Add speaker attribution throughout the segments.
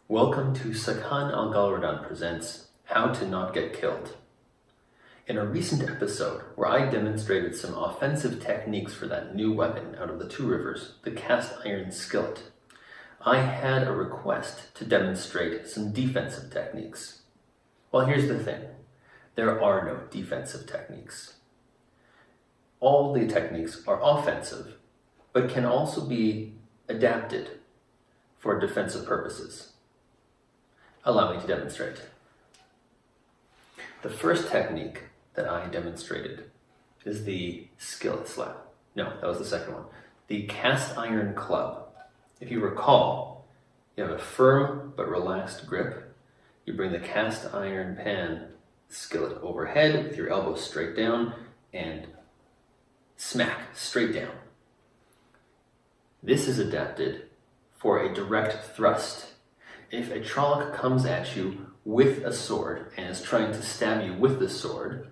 Speaker 1: Welcome to Sakan Al presents How to Not Get Killed. In a recent episode where I demonstrated some offensive techniques for that new weapon out of the Two Rivers, the Cast Iron Skillet, I had a request to demonstrate some defensive techniques. Well, here's the thing. There are no defensive techniques. All the techniques are offensive, but can also be adapted for defensive purposes. Allow me to demonstrate. The first technique that I demonstrated is the skillet slap. No, that was the second one. The cast iron club. If you recall, you have a firm but relaxed grip. You bring the cast iron pan skillet overhead with your elbow straight down and smack straight down. This is adapted for a direct thrust. If a Trolloc comes at you with a sword and is trying to stab you with the sword,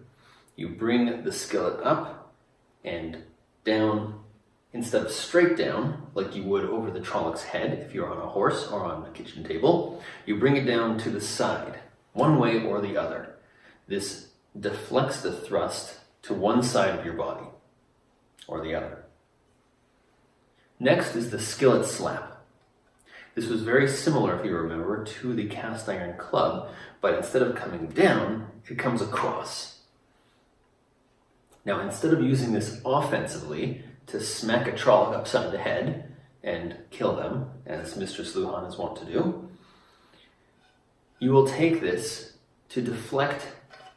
Speaker 1: you bring the skillet up and down instead of straight down, like you would over the Trolloc's head if you're on a horse or on a kitchen table. You bring it down to the side, one way or the other. This deflects the thrust to one side of your body or the other. Next is the skillet slap. This was very similar, if you remember, to the cast iron club, but instead of coming down, it comes across. Now, instead of using this offensively to smack a Trolloc upside the head and kill them, as Mistress Luhan is wont to do, you will take this to deflect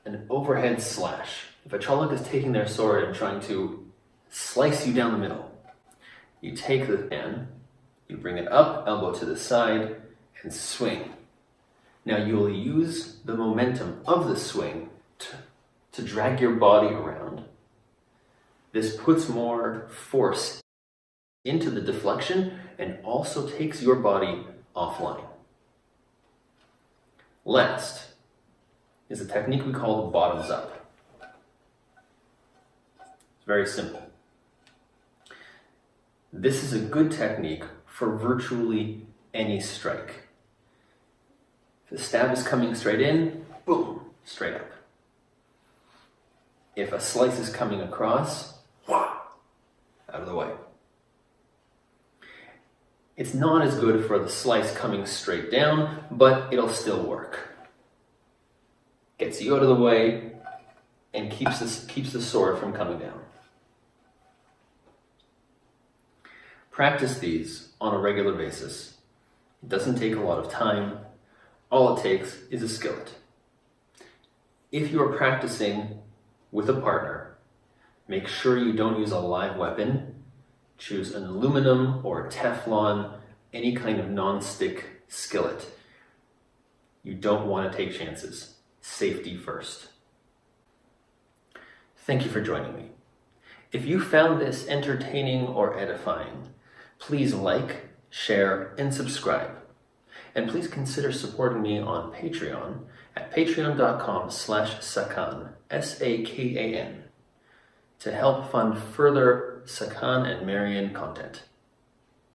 Speaker 1: an overhead slash. If a Trolloc is taking their sword and trying to slice you down the middle, you take the pan, you bring it up, elbow to the side, and swing. Now you will use the momentum of the swing to drag your body around. This puts more force into the deflection and also takes your body offline. Last is a technique we call the bottoms up. It's very simple. This is a good technique for virtually any strike. If the stab is coming straight in, boom, straight up. If a slice is coming across, out of the way. It's not as good for the slice coming straight down, but it'll still work. Gets you out of the way and keeps the sword from coming down. Practice these on a regular basis. It doesn't take a lot of time. All it takes is a skillet. If you are practicing with a partner, make sure you don't use a live weapon. Choose an aluminum or Teflon, any kind of non-stick skillet. You don't want to take chances. Safety first. Thank you for joining me. If you found this entertaining or edifying, please like, share, and subscribe. And please consider supporting me on Patreon at patreon.com/Sakan, Sakan, to help fund further Sakan and Marian content.